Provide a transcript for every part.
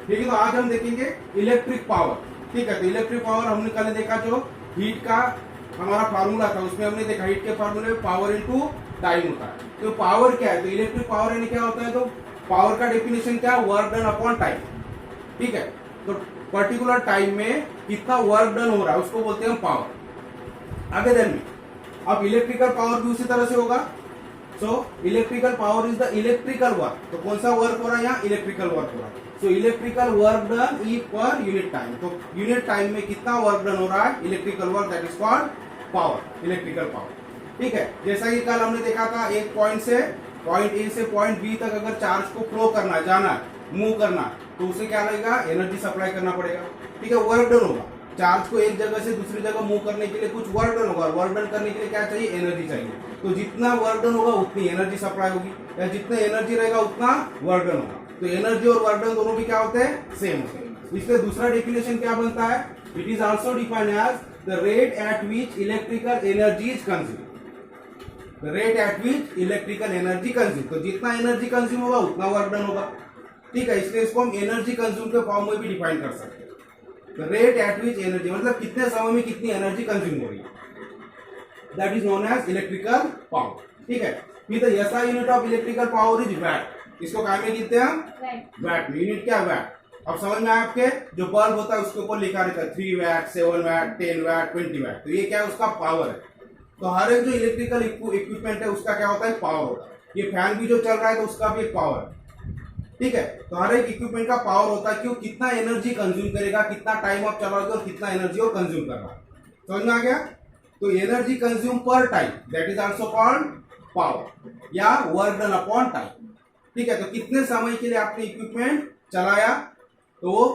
ठीक है, तो आज हम देखेंगे इलेक्ट्रिक पावर। ठीक है, तो इलेक्ट्रिक पावर हमने कल देखा, जो हीट का हमारा फार्मूला था उसमें हमने देखा हीट के फार्मूले में पावर इनटू टाइम होता है। तो पावर क्या है, तो इलेक्ट्रिक पावर यानी क्या होता है, तो पावर का डेफिनेशन क्या है, वर्क डन अपॉन टाइम। ठीक है, तो पर्टिकुलर टाइम में कितना वर्क डन हो रहा है उसको बोलते हैं पावर। आगे देन में अब इलेक्ट्रिकल पावर भी उसी तरह से होगा। So electrical power is the electrical work. तो कौन सा वर्क हो रहा है, यहाँ इलेक्ट्रिकल वर्क हो रहा है। सो इलेक्ट्रिकल वर्क डन ई पर यूनिट टाइम। तो यूनिट टाइम में कितना वर्क डन हो रहा है, electrical work, that is called power, electrical power. ठीक है, जैसा कि कल हमने देखा था, एक पॉइंट से पॉइंट ए से पॉइंट बी तक अगर चार्ज को फ्लो करना, जाना, मूव करना, तो उसे क्या लगेगा, एनर्जी सप्लाई करना पड़ेगा। ठीक है, वर्क डन होगा। चार्ज को एक जगह से दूसरी जगह मूव करने के लिए कुछ वर्क डन होगा। वर्क डन करने के लिए क्या चाहिए, एनर्जी चाहिए। तो जितना वर्क डन होगा उतनी एनर्जी सप्लाई होगी, या जितना एनर्जी रहेगा उतना वर्क डन होगा। तो एनर्जी और वर्क डन दोनों भी क्या होते हैं, सेम होते हैं। इसलिए दूसरा डेफिनेशन क्या बनता है, it is also defined as the rate at which electrical energy is consume. The rate at which electrical energy consume. तो जितना एनर्जी कंज्यूम होगा उतना वर्क डन होगा। ठीक है, इसलिए इसको हम एनर्जी कंज्यूम के फॉर्म में भी डिफाइन कर सकते हैं। The rate at which energy मतलब कितने समय में कितनी एनर्जी कंज्यूम हो रही है, that is known as electrical power. ठीक है, फिर the SI unit of electrical power is watt. इसको क्या में गिनते हैं हम, वैट में। यूनिट क्या, वैट। अब समझ में आया, आपके जो बल्ब होता है उसके ऊपर लिखा रहता है 3 वैट, 7 वैट, 10 वैट, 20 वैट। तो ये क्या है, उसका पावर है। तो हर एक जो इलेक्ट्रिकल इक्विपमेंट है उसका क्या होता है, पावर होता है। ये फैन भी जो चल रहा है तो उसका भी एक पावर है। ठीक है, तो हर एक इक्विपमेंट का पावर होता है, क्यों, कितना एनर्जी कंज्यूम करेगा, कितना टाइम आप चलाओगे और कितना एनर्जी वो कंज्यूम कर रहा है। समझ में आ गया। तो एनर्जी कंज्यूम पर time, that is also called power, या वर्क डन अपॉन टाइम। ठीक है, तो कितने समय के लिए आपने इक्विपमेंट चलाया तो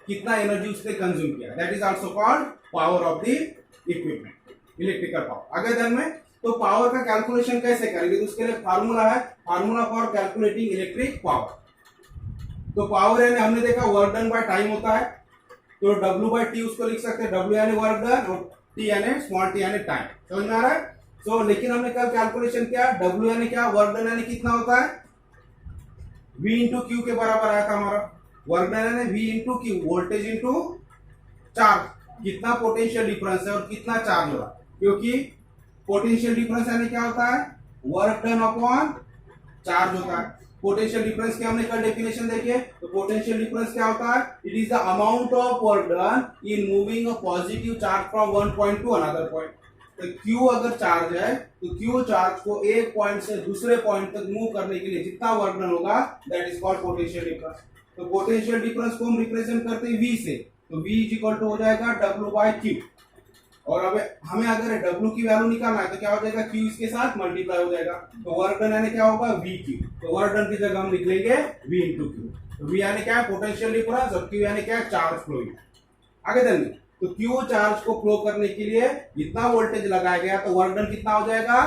कितना एनर्जी उसने कंज्यूम किया, that is also called power of the equipment, electrical power. अगर ध्यान में, तो पावर का कैलकुलेशन कैसे करेंगे, तो उसके लिए फार्मूला है, formula for calculating electric power. तो पावर यानी हमने देखा वर्क डन बाय टाइम होता है, तो W बाय टी उसको लिख सकते हैं। W यानी वर्क डन और T यानी स्मॉल टी यानी टाइम। समझ में आ रहा है। तो लेकिन हमने कल कैलकुलेशन किया, W यानी क्या, वर्क डन यानी कितना होता है, V इंटू क्यू के बराबर आया था हमारा। वर्क डन यानी V into Q, voltage into charge, कितना पोटेंशियल डिफरेंस है और कितना चार्ज हो रहा है। क्योंकि पोटेंशियल डिफरेंस यानी क्या होता है, वर्क डन अपॉन चार्ज होता है। पोटेंशियल डिफरेंस की हमने कल डेफिनेशन देखी है। तो पोटेंशियल डिफरेंस क्या होता है, it is the amount of work done in moving a positive charge from one point two another point. तो Q अगर चार्ज है तो Q चार्ज को एक पॉइंट से दूसरे पॉइंट तक मूव करने के लिए जितना वर्क डन होगा, that is called potential difference. तो पोटेंशियल डिफरेंस को हम रिप्रेजेंट करते हैं V से। तो V इज इक्वल टू हो जाएगा W बाय Q। और अब हमें अगर W की वैल्यू निकालना है तो क्या हो जाएगा, Q इसके साथ मल्टीप्लाई हो जाएगा। तो वर्क डन यानी क्या होगा, VQ। तो वर्क डन की जगह हम लिख लेंगे V इंटू क्यू। तो V यानी क्या है, पोटेंशियल डिफरेंस, और Q यानी क्या है, चार्ज फ्लोइंग। आगे देंगे, तो Q चार्ज को फ्लो करने के लिए जितना वोल्टेज लगाया गया, तो वर्क डन कितना हो जाएगा,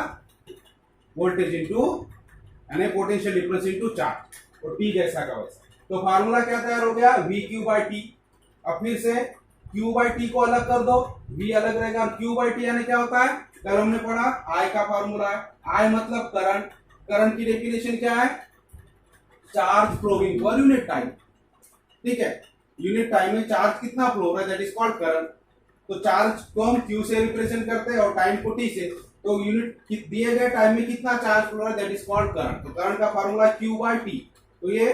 वोल्टेज इंटू यानी पोटेंशियल डिफरेंस इंटू चार्ज, और T जैसा का वैसा। तो फार्मूला क्या तैयार हो गया, VQ बाय T। अब फिर से Q बाई टी को अलग कर दो, V अलग रहेगा। Q बाई टी यानी क्या होता है, कल हमने पढ़ा I का फॉर्मूला है। I मतलब करंट। करंट की डेफिनेशन क्या है, charge flowing per unit time. ठीक है, यूनिट टाइम में चार्ज कितना फ्लो हो रहा है, दैट इज कॉल्ड करंट। तो चार्ज को हम Q से रिप्रेजेंट करते हैं और टाइम को T से। तो यूनिट दिए गए टाइम में कितना चार्ज फ्लो हो रहा है, दैट इज कॉल्ड करंट। तो करंट का फॉर्मूला Q बाई टी। तो ये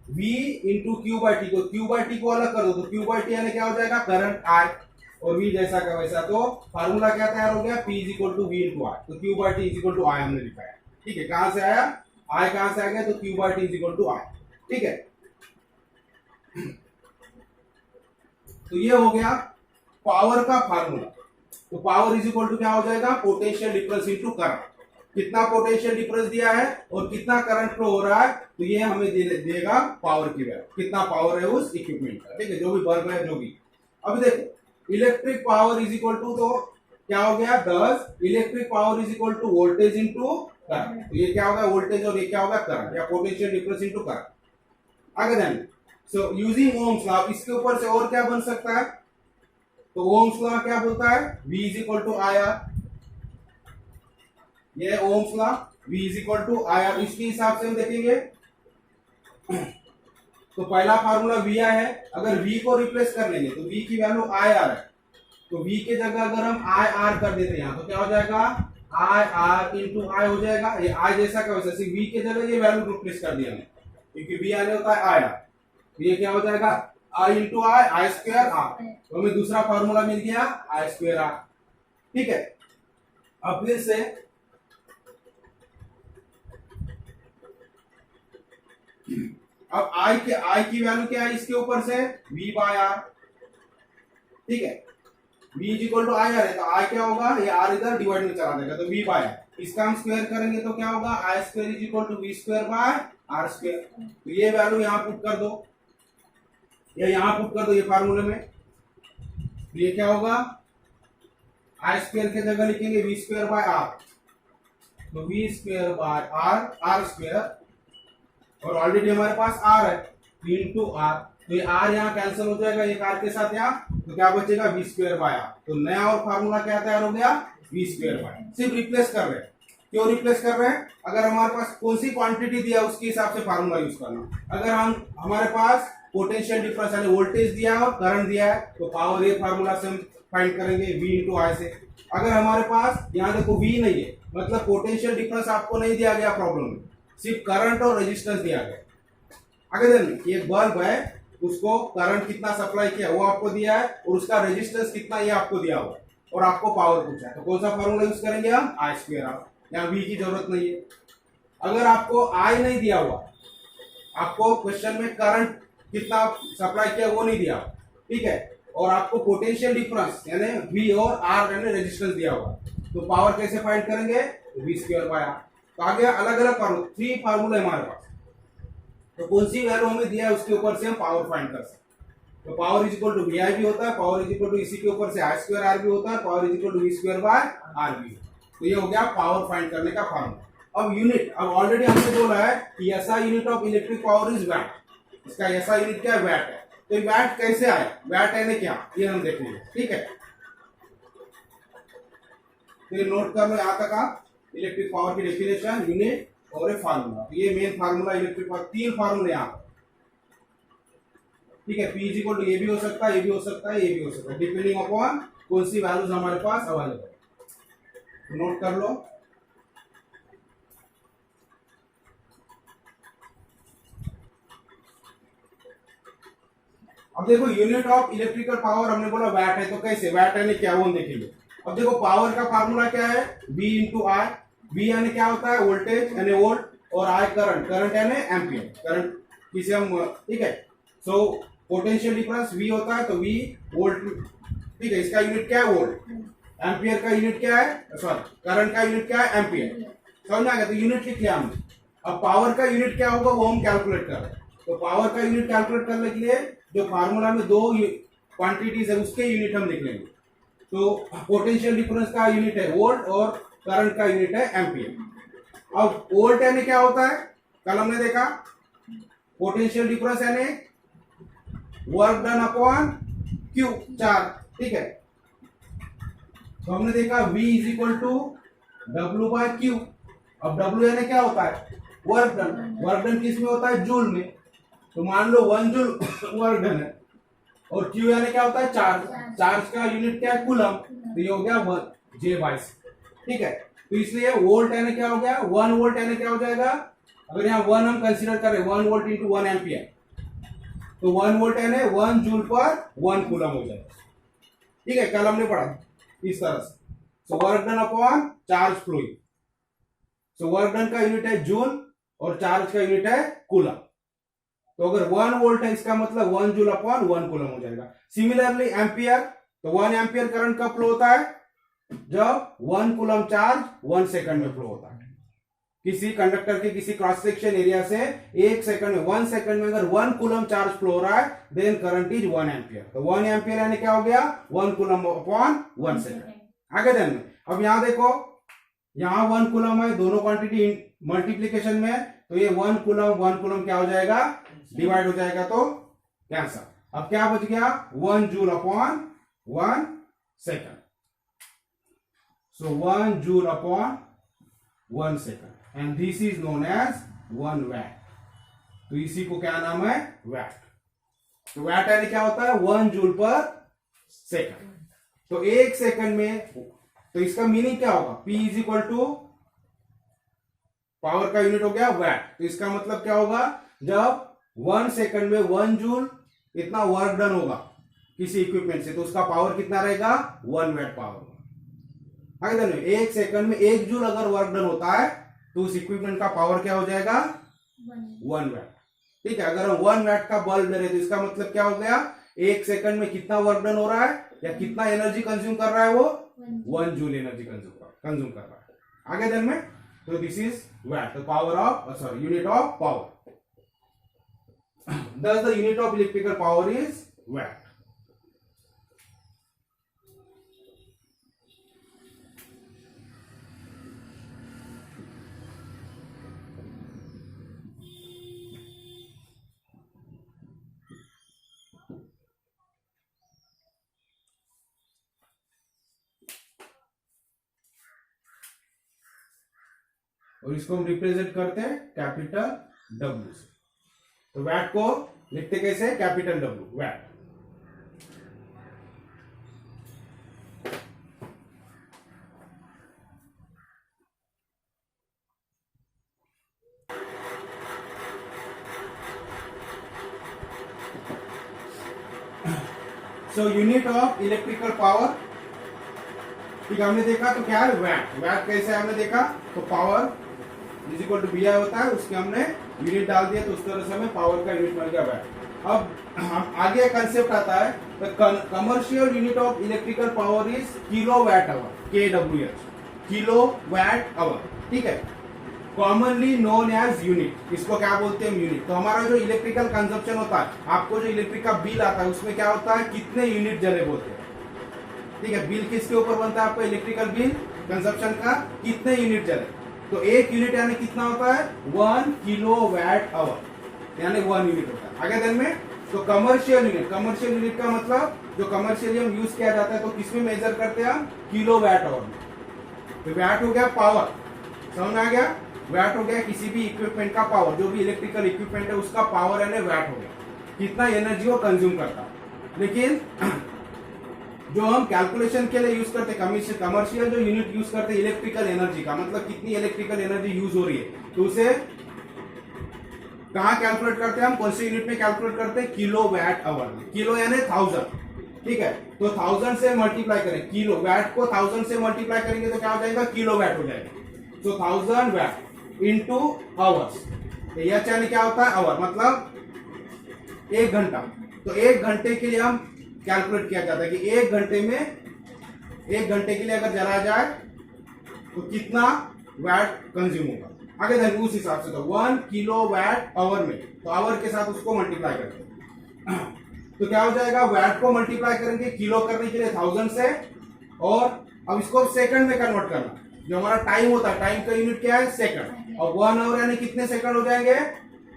V into Q by T. तो Q बाई टी को अलग कर दो, तो Q बाई टी यानी क्या हो जाएगा, करंट I, और V जैसा का वैसा। तो फार्मूला क्या तैयार हो गया, P is equal to V into I। तो Q by T is equal to I हमने लिखा है। ठीक है, कहां से आया, I कहां से आ गया, तो Q by T is equal to I। ठीक है, तो ये हो गया पावर का फार्मूला। तो पावर इज इक्वल टू क्या हो जाएगा, पोटेंशियल डिफरेंस इंटू करंट। कितना पोटेंशियल डिफरेंस दिया है और कितना करंट फ्लो हो रहा है, तो ये हमें देगा पावर की वैल्यू, कितना पावर है उस इक्विपमेंट का। ठीक है, जो भी बल्ब है, जो भी। अब देखो, electric power is equal to, तो क्या हो गया, 10 electric power is equal to voltage into current. तो ये क्या होगा, वोल्टेज, और ये क्या होगा, करंट, या पोटेंशियल डिफरेंस इंटू करंट। आगे ध्यान, सो यूजिंग ओम्स लॉ, इसके ऊपर से और क्या बन सकता है, तो ओम्स लॉ क्या बोलता है, V is equal to I R. ये Ohm's law, V is equal to I R. इसके हिसाब से हम देखेंगे तो पहला फार्मूला वी आई है, अगर वी को रिप्लेस कर लेंगे तो वी की वैल्यू आई आर है, तो वी के जगह अगर हम आई आर कर देते हैं तो क्या हो जाएगा, आई आर इंटू आई हो जाएगा, ये आई जैसा का वैसा, वी के जगह ये वैल्यू रिप्लेस कर दिया हमने, क्योंकि वी आने होता है आई आर, तो ये क्या हो जाएगा I into I, I square R, तो हमें दूसरा फार्मूला मिल गया आई स्क्वायर आर। ठीक है, अब फिर से अब आई की वैल्यू क्या है इसके ऊपर से, v बाय आर। ठीक है, v is equal to I R है, तो आई क्या होगा, ये आर इधर डिवाइड में चला जाएगा, तो v बाय आर, इसका हम स्क्वायर करेंगे तो क्या होगा, I square is equal to V square by R square. तो ये वैल्यू यहाँ पुट कर दो, ये यहाँ पुट कर दो ये फार्मूले में, तो ये क्या होगा, आई स्क्वायर के जगह लिखेंगे वी स्क्वायर बाय आर, तो V square by R, R square, और ऑलरेडी हमारे पास आर है इंटू आर, तो ये आर यहाँ कैंसिल हो जाएगा एक आर के साथ यहाँ, तो क्या बचेगा वी स्क्वायर बाय आर। तो नया और फार्मूला क्या तैयार हो गया, वी स्क्वायर बाय, सिर्फ रिप्लेस कर रहे हैं। क्यों रिप्लेस कर रहे हैं, अगर हमारे पास कौन सी क्वांटिटी दिया उसके हिसाब से फार्मूला यूज करना। अगर हमारे पास पोटेंशियल डिफरेंस यानी वोल्टेज दिया है और करंट दिया है, तो पावर ए फार्मूला से हम फाइंड करेंगे वी इंटू आई से। अगर हमारे पास यहाँ देखो वी नहीं है, मतलब पोटेंशियल डिफरेंस आपको नहीं दिया गया प्रॉब्लम में, सिर्फ करंट और रेजिस्टेंस दिया गया। अगर एक बल्ब है, उसको करंट कितना सप्लाई किया वो आपको दिया है, और उसका रेजिस्टेंस कितना ये आपको दिया हुआ, और आपको पावर पूछा है, तो कौन सा फॉर्मूला यूज करेंगे हम, आई स्क्वायर आर, यहाँ वी की जरूरत नहीं है। अगर आपको आई नहीं दिया हुआ, आपको क्वेश्चन में करंट कितना सप्लाई किया वो नहीं दिया, ठीक है, और आपको पोटेंशियल डिफरेंस यानी वी और आर यानी रेजिस्टेंस दिया हुआ, तो पावर कैसे फाइंड करेंगे, वी स्क्वायर बाय आर। तो आगे अलग अलग फार्मूला, 3 फार्मूला हमारे पास, तो कौन सी वैल्यू हमें दिया है उसके ऊपर से हम पावर फाइंड कर सकते हैं। तो power is equal to V I भी होता है, पावर इज इक्वल टू इसी के ऊपर से आई स्क्वायर आर भी होता है, power is equal to V square by R भी। तो ये हो गया पावर फाइंड करने का फार्मूला। अब यूनिट, अब ऑलरेडी हमने बोला है कि SI unit of electric power is watt, इसका एसआई यूनिट क्या है, वैट है। तो वैट कैसे आया, वैट यानी क्या, ये हम देखेंगे। ठीक है, तो ये नोट कर लो यहाँ तक आप, इलेक्ट्रिक पावर की डेफिनेशन, यूनिट और एक फार्मूला। तो ये मेन फार्मूला इलेक्ट्रिक पावर, 3 फार्मूले यहाँ। ठीक है, P इज इक्वल टू ये भी हो सकता है, ये भी हो सकता है, ये भी हो सकता है, डिपेंडिंग अपॉन कौन सी वैल्यूज हमारे पास अवेलेबल है। नोट कर लो। अब देखो यूनिट ऑफ इलेक्ट्रिकल पावर हमने बोला वैट है, तो कैसे वैट यानी क्या वो हम देखेंगे। अब देखो पावर का फार्मूला क्या है, V इंटू आई। V यानी क्या होता है, वोल्टेज यानी वोल्ट, और आई करंट, करंट यानी एम्पियर, करंट किसे हम, ठीक है। सो पोटेंशियल डिफरेंस V होता है, तो V वोल्ट, ठीक है, इसका यूनिट क्या है वोल्ट, एम्पियर का यूनिट क्या है, सॉरी करंट का यूनिट क्या है एम्पियर। समझ में आ गया, तो यूनिट लिख लिया हमने। अब पावर का यूनिट क्या होगा वो हम कैलकुलेट कर रहे हैं। तो पावर का यूनिट कैलकुलेट करने के लिए जो फार्मूला में 2 क्वांटिटीज है उसके यूनिट हम लिख लेंगे। तो पोटेंशियल डिफरेंस का यूनिट है वोल्ट और करंट का यूनिट है एम्पियर। अब वोल्ट यानी क्या होता है, कल हमने देखा पोटेंशियल डिफरेंस यानी work done upon Q, charge. ठीक है, तो हमने देखा V is equal to W by Q. अब W यानी क्या होता है, वर्क डन। वर्क डन किस में होता है, जूल में। तो मान लो 1 जूल वर्क डन है, और Q यानी क्या होता है, चार्ज। चार्ज का यूनिट क्या है, कूलम। तो ये हो गया 1 J/C। ठीक है, तो इसलिए वोल्ट यानी क्या हो गया, 1 वोल्ट यानी क्या हो जाएगा, अगर यहाँ 1 हम कंसीडर करें, 1 वोल्ट इंटू 1 एम्पियर, तो 1 वोल्ट यानी 1 जूल पर 1 कूलम हो जाएगा। ठीक है, कल हमने पढ़ा इस तरह से। So work done upon charge flowing. So work done का यूनिट है जूल और चार्ज का यूनिट है कूलम। तो अगर 1 वोल्ट है इसका मतलब 1 जूल अपॉन 1 कूलम हो जाएगा। सिमिलरली एम्पियर, तो 1 एम्पियर करंट का फ्लो होता है जब 1 कूलम चार्ज 1 सेकंड में फ्लो होता है। किसी कंडक्टर के किसी क्रॉस सेक्शन एरिया से 1 सेकंड में, 1 सेकंड में अगर 1 कूलम चार्ज फ्लो हो रहा है, देन करंट इज 1 एम्पियर। तो 1 एम्पियर यानी क्या हो गया, 1 कूलम अपॉन 1 सेकंड। आगे देन अब यहां देखो, यहां 1 कूलम है, दोनों क्वांटिटी मल्टीप्लीकेशन में, तो ये 1 कूलम क्या हो जाएगा, डिवाइड हो जाएगा, तो कैंसर। अब क्या बच गया, 1 joule upon 1 second. So 1 joule upon 1 second, and this is known as 1 watt। तो इसी को क्या नाम है, वैट। तो वैट यानी क्या होता है, 1 जूल पर सेकंड। तो 1 सेकंड में, तो इसका मीनिंग क्या होगा, P is equal to power का यूनिट हो गया वैट। तो इसका मतलब क्या होगा, जब 1 सेकंड में 1 जूल इतना वर्क डन होगा किसी इक्विपमेंट से, तो उसका पावर कितना रहेगा, 1 वैट पावर होगा। आगे देखिए, 1 सेकंड में 1 जूल अगर वर्क डन होता है तो उस इक्विपमेंट का पावर क्या हो जाएगा, 1 वैट। ठीक है, अगर हम 1 वैट का बल्ब ले रहे तो इसका मतलब क्या हो गया, 1 सेकंड में कितना वर्क डन हो रहा है या कितना एनर्जी कंज्यूम कर रहा है, वो 1 जूल एनर्जी कंज्यूम कर रहा है। आगे दिन में, तो this is watt, the power of unit of power. Thus the unit of electrical power is watt. और इसको हम रिप्रेजेंट करते हैं कैपिटल W से। तो वैट को लिखते कैसे, capital W, watt. So unit of electrical power, ठीक है, हमने देखा तो क्या है, वैट। वैट कैसे हमने देखा, तो power is equal to VI होता है, उसके हमने यूनिट डाल दिया, तो उस तरह से हमें पावर का यूनिट मिल गया वैट। अब हम आगे कंसेप्ट आता है, commercial unit of electrical power is kilo VAT our, KWH, kilo VAT our. ठीक है, कॉमनली नोन एज यूनिट, इसको क्या बोलते हैं, यूनिट। तो हमारा जो इलेक्ट्रिकल कंजप्शन होता है, आपको जो इलेक्ट्रिक का बिल आता है उसमें क्या होता है, कितने यूनिट जले बोलते हैं। ठीक है, बिल किसके ऊपर बनता है, आपका इलेक्ट्रिकल बिल कंजप्शन का, कितने यूनिट जले। तो 1 यूनिट यानी कितना होता है, 1 किलो वैट आवर, यानी 1 यूनिट होता है। आगे दिन में, तो कमर्शियल यूनिट, कमर्शियल यूनिट का मतलब जो कमर्शियली हम यूज किया जाता है, तो किसमें मेजर करते हैं हम, किलो वैट आवर में। तो वैट हो गया पावर, समझ में आ गया, वैट हो गया किसी भी इक्विपमेंट का पावर, जो भी इलेक्ट्रिकल इक्विपमेंट है उसका पावर यानी वैट हो गया, कितना एनर्जी वो कंज्यूम करता है। लेकिन जो हम कैलकुलेशन के लिए यूज करते हैं, कमर्शियल जो यूनिट यूज करते हैं इलेक्ट्रिकल एनर्जी का, मतलब कितनी इलेक्ट्रिकल एनर्जी यूज हो रही है, तो उसे कहां कैलकुलेट करते हैं हम, कौन से यूनिट में कैलकुलेट करते हैं, किलो वैट आवर में। किलो यानी 1000, ठीक है, तो 1000 से मल्टीप्लाई करें, किलो वैट को 1000 से मल्टीप्लाई करेंगे तो क्या हो जाएगा, किलो वैट हो जाएगा। तो 1000 वैट इंटू आवर्स, एच यानी क्या होता है, आवर, मतलब 1 घंटा। तो 1 घंटे के लिए हम कैलकुलेट किया जाता है कि 1 घंटे में, 1 घंटे के लिए अगर जलाया जाए तो कितना वैट कंज्यूम होगा। आगे देखो उस हिसाब से, तो 1 किलो वैट आवर में, तो आवर के साथ उसको मल्टीप्लाई करते हैं, तो क्या हो जाएगा, वैट को मल्टीप्लाई करेंगे किलो करने के लिए 1000 से, और अब इसको सेकंड में कन्वर्ट करना, जो हमारा टाइम होता है, टाइम का यूनिट क्या है, सेकंड, और 1 आवर यानी कितने सेकंड हो जाएंगे,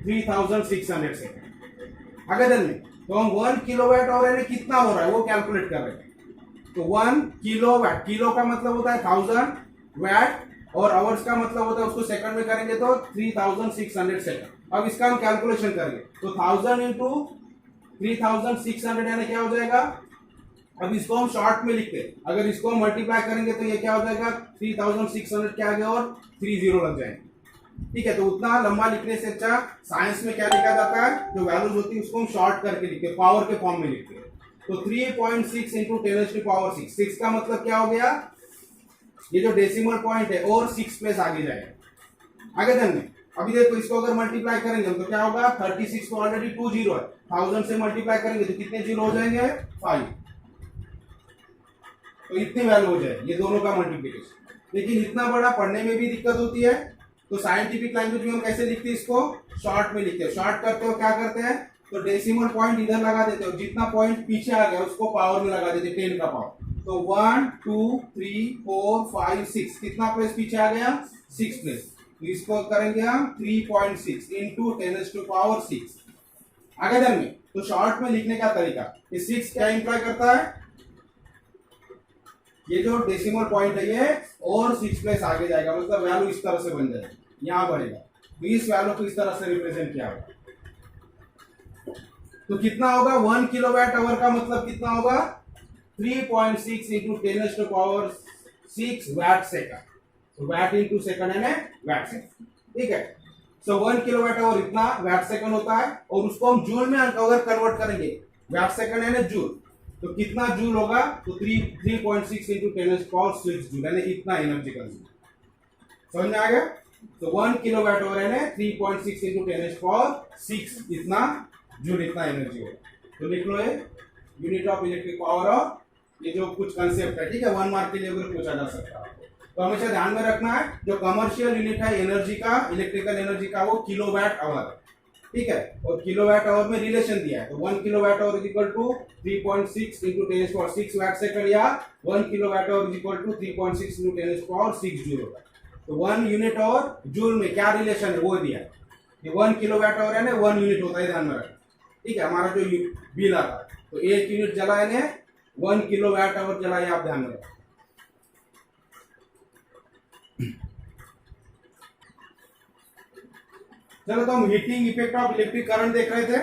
3600 सेकंड। आगे देखिए, तो हम 1 किलोवाट आवर यानी कितना हो रहा है वो कैलकुलेट कर रहे हैं। तो 1 किलोवाट, किलो का मतलब होता है 1000 वैट, और आवर्स का मतलब होता है, उसको सेकंड में करेंगे तो 3600 सेकंड। अब इसका हम कैलकुलेशन करेंगे, तो 1000 इंटू 3600 यानी क्या हो जाएगा, अब इसको हम शॉर्ट में लिखते हैं, अगर इसको हम मल्टीप्लाई करेंगे तो ये क्या हो जाएगा, 3600 के आगे और 30 लग जाएंगे। ठीक है, तो उतना लंबा लिखने से अच्छा साइंस में क्या लिखा जाता है, जो वैल्यूज होती है उसको हम शॉर्ट करके लिखते हैं, पावर के फॉर्म में लिखते हैं। तो 3.6 इंटू 10⁻⁶, 6 का मतलब क्या हो गया, ये जो डेसिमल पॉइंट है और 6 प्लेस आगे जाएगा। आगे देंगे, अभी देखो इसको अगर मल्टीप्लाई करेंगे तो क्या होगा, 36 तो ऑलरेडी 2 जीरो है, 1000 से मल्टीप्लाई करेंगे तो कितने जीरो हो जाएंगे, 5, तो इतनी वैल्यू हो जाएगी, ये दोनों का मल्टीप्लीकेशन। लेकिन इतना बड़ा पढ़ने में भी दिक्कत होती है, तो साइंटिफिक लैंग्वेज में हम कैसे लिखते हैं, इसको शॉर्ट में लिखते हैं। शॉर्ट करते हो क्या करते हैं, तो डेसिमल पॉइंट इधर लगा देते हो, जितना पॉइंट पीछे आ गया उसको पावर में लगा देते, 10 का पावर। तो 1 2 3 4 5 6, कितना प्लेस पीछे आ गया, 6 प्लेस। तो इसको करेंगे हम 3.6 इंटू 10⁻⁶। आगे देंगे, तो शॉर्ट में लिखने का तरीका, ये 6 क्या इंप्लाई करता है, ये जो डेसिमल पॉइंट है ये और 6 प्लेस आगे जाएगा, मतलब वैल्यू इस तरह से बन जाएगी, यहां बढ़ेगा। तो इस वैल्यू को इस तरह से रिप्रेजेंट किया होगा। तो कितना होगा 1 किलोवाट आवर का मतलब कितना होगा 3.6 इंटू 10⁻⁶ वैट सेकंड। तो वैट इंटू सेकंड है वैट सेकंड, ठीक है। सो 1 किलोवाट आवर इतना वैट सेकंड होता है और उसको हम जूल में अगर कन्वर्ट करेंगे, वैट सेकंड है ना जूल, तो कितना जूल होगा तो 3.6 इंटू 10⁻⁶ जूल है ना, इतना एनर्जी कंज्यूम। समझ में आ गया? तो 1 किलोवाट आवर है ना 3.6 इंटू 10⁻⁶ इतना जूल, इतना एनर्जी होगा। तो लिख लो ये unit of electric power of, ये जो कुछ कंसेप्ट है, ठीक है, 1 मार्क के लिए अगर पूछा जा सकता है आपको। तो हमेशा ध्यान में रखना है जो कमर्शियल यूनिट है एनर्जी का, इलेक्ट्रिकल एनर्जी का, वो किलोवाट आवर है, ठीक है। और किलोवाट आवर में रिलेशन दिया है, तो 1 kilowatt hour is equal to 3.6 into 10⁻⁶ watt second, या 1 kilowatt hour is equal to 3.6 into 10⁻⁶ joule होगा। तो 1 यूनिट और जूल में क्या रिलेशन है वो दिया है। ये 1 किलोवाट आवर है ना 1 यूनिट होता है, ध्यान में रखना, ठीक है। हमारा जो बिल आता है तो 1 यूनिट जला है ना 1 किलोवाट आवर जला है, आप ध्यान में रखना। चलो तो हम heating effect of electric current देख रहे थे।